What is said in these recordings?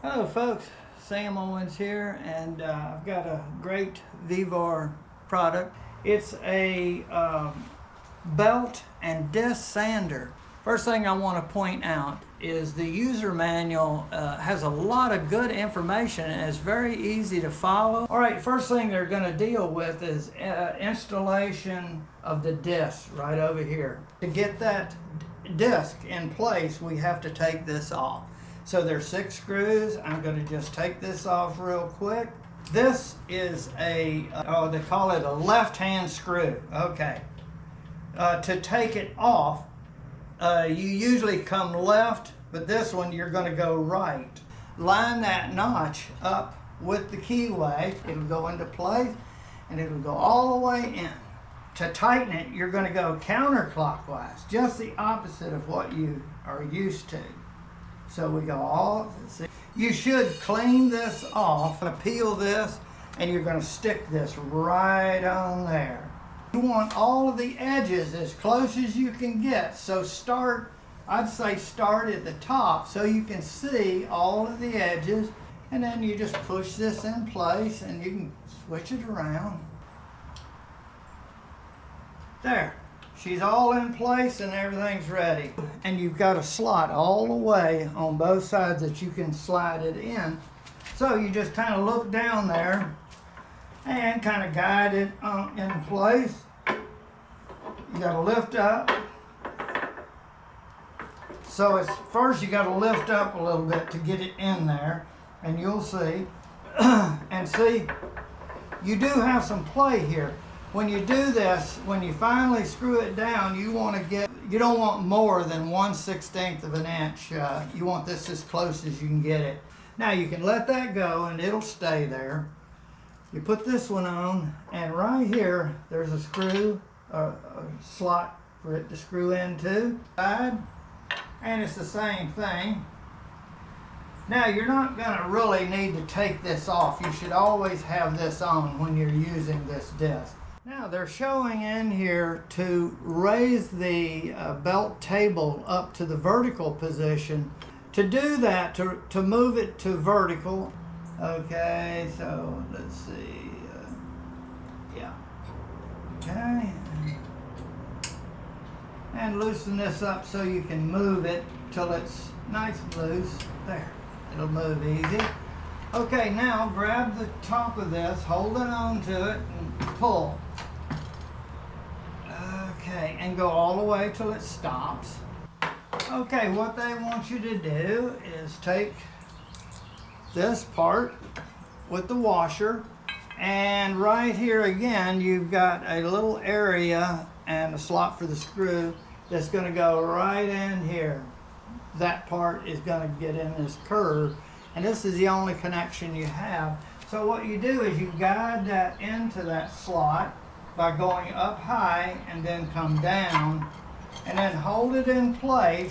Hello folks, Sam Owens here, and I've got a great VEVOR product. It's a belt and disc sander. First thing I want to point out is the user manual has a lot of good information and it's very easy to follow. Alright, first thing they're going to deal with is installation of the disc right over here. To get that disc in place, we have to take this off. So there's 6 screws. I'm going to just take this off real quick. This is a, they call it a left-hand screw. Okay. To take it off, you usually come left, but this one you're going to go right. Line that notch up with the keyway. It'll go into place and it'll go all the way in. To tighten it, you're going to go counterclockwise, just the opposite of what you are used to. So we go all, you should clean this off, peel this, and you're going to stick this right on there. You want all of the edges as close as you can get. So start, I'd say start at the top so you can see all of the edges, and then you just push this in place and you can switch it around. There. She's all in place and everything's ready. And you've got a slot all the way on both sides that you can slide it in. So you just kind of look down there and kind of guide it in place. You got to lift up. So it's first you got to lift up a little bit to get it in there, and you'll see. And see, you do have some play here. When you do this, when you finally screw it down, you don't want more than 1/16 of an inch. You want this as close as you can get it. Now you can let that go and it'll stay there. You put this one on, and right here, there's a screw, a slot for it to screw into. And it's the same thing. Now you're not gonna really need to take this off. You should always have this on when you're using this disc. Now they're showing in here to raise the belt table up to the vertical position. To do that, to move it to vertical, okay, so let's see, yeah, okay, and loosen this up so you can move it till it's nice and loose. There, it'll move easy. Okay, now grab the top of this, hold it on to it, and pull. Okay, and go all the way till it stops. Okay, what they want you to do is take this part with the washer, and right here again you've got a little area and a slot for the screw that's going to go right in here. That part is going to get in this curve, and this is the only connection you have. So what you do is you guide that into that slot by going up high and then come down and then hold it in place,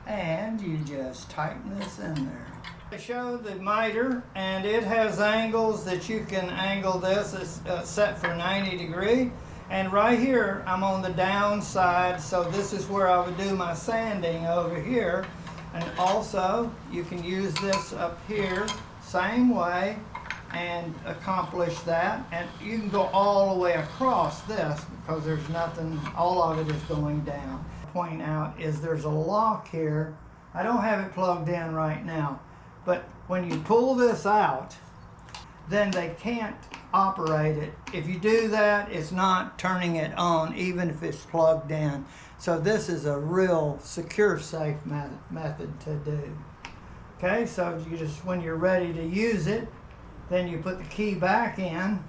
and you just tighten this in there. I show the miter, and it has angles that you can angle this. It's set for 90 degrees, and right here I'm on the down side, so this is where I would do my sanding over here. And also you can use this up here same way and accomplish that, and you can go all the way across this because there's nothing, all of it is going down. Point out is there's a lock here. I don't have it plugged in right now, but when you pull this out, then they can't operate it. If you do that, it's not turning it on even if it's plugged in. So this is a real secure, safe method to do. Okay, so you just, when you're ready to use it, then you put the key back in,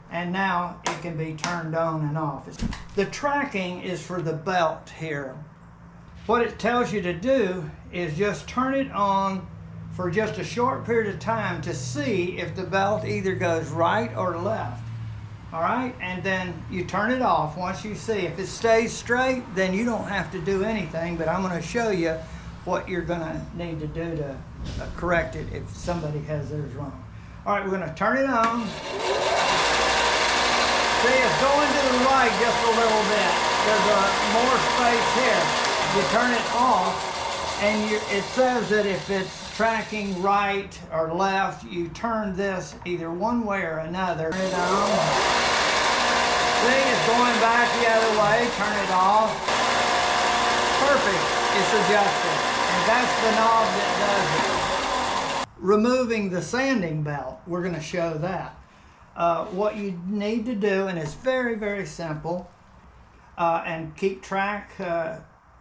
and now it can be turned on and off. The tracking is for the belt here. What it tells you to do is just turn it on for just a short period of time to see if the belt either goes right or left. All right, and then you turn it off once you see. If it stays straight, then you don't have to do anything, but I'm going to show you what you're going to need to do to correct it if somebody has theirs wrong. All right, we're going to turn it on. See, it's going to the right just a little bit. There's more space here. You turn it off, and it says that if it's tracking right or left, you turn this either one way or another. Turn it on. See, it's going back the other way. Turn it off. Perfect. It's adjusted. And that's the knob that does it. Removing the sanding belt, we're going to show that. What you need to do, and it's very, very simple, and keep track.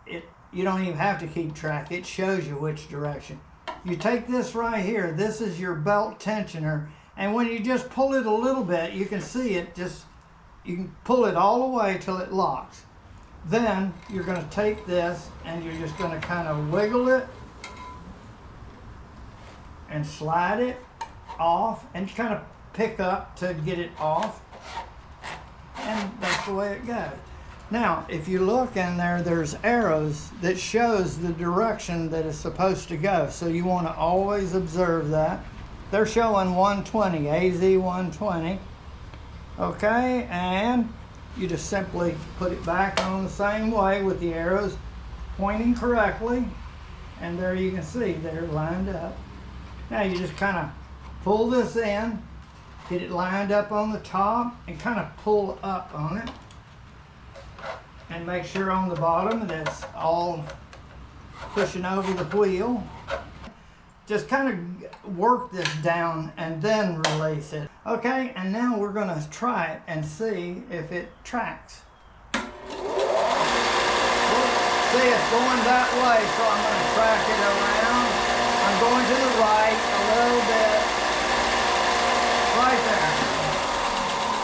You don't even have to keep track. It shows you which direction. You take this right here. This is your belt tensioner, and when you just pull it a little bit, you can see it just, you can pull it all the way till it locks. Then you're going to take this and you're just going to kind of wiggle it and slide it off and kind of pick up to get it off, and that's the way it goes. Now, if you look in there, there's arrows that shows the direction that it's supposed to go. So you want to always observe that. They're showing 120, AZ 120. Okay, and you just simply put it back on the same way with the arrows pointing correctly. And there you can see they're lined up. Now you just kind of pull this in, get it lined up on the top, and kind of pull up on it. And make sure on the bottom that's all pushing over the wheel. Just kind of work this down and then release it. Okay, and now we're going to try it and see if it tracks. See, it's going that way, so I'm going to track it around. I'm going to the right a little bit. Right there.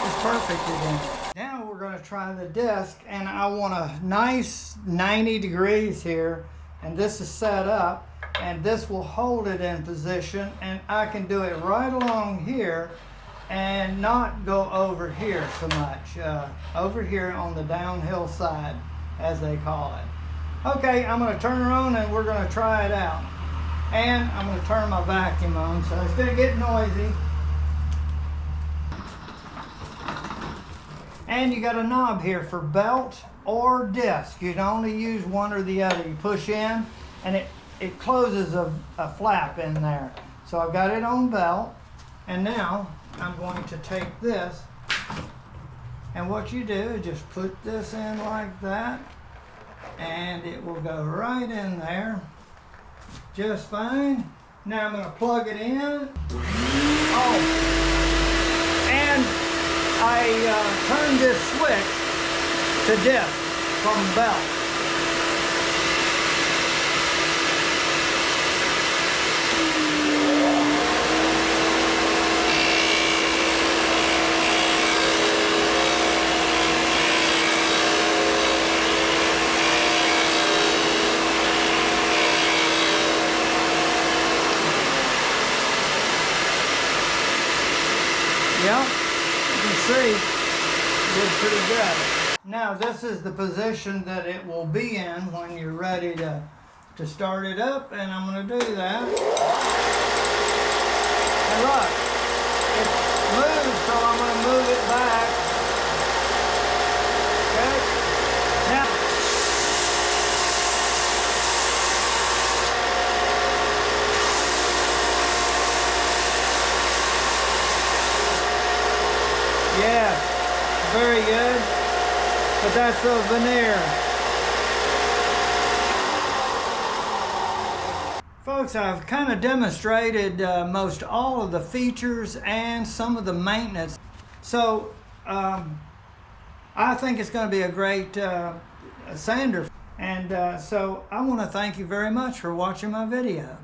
It's perfect again. Now we're going to try the disc, and I want a nice 90 degrees here, and this is set up, and this will hold it in position, and I can do it right along here and not go over here so much, over here on the downhill side, as they call it. Okay, I'm going to turn her on and we're going to try it out. And I'm going to turn my vacuum on, so it's going to get noisy. And you got a knob here for belt or disc. You can only use one or the other. You push in and it closes a flap in there. So I've got it on belt, and now I'm going to take this, and what you do is just put this in like that, and it will go right in there just fine. Now I'm going to plug it in. Oh, and I turn this switch to disc from belt. Yeah, you can see it did pretty good. Now this is the position that it will be in when you're ready to start it up, and I'm going to do that. And look, it's moved, so I'm going to move it back. Okay, now yes, very good, but that's a veneer. Folks, I've kind of demonstrated most all of the features and some of the maintenance. So I think it's going to be a great sander. And so I want to thank you very much for watching my video.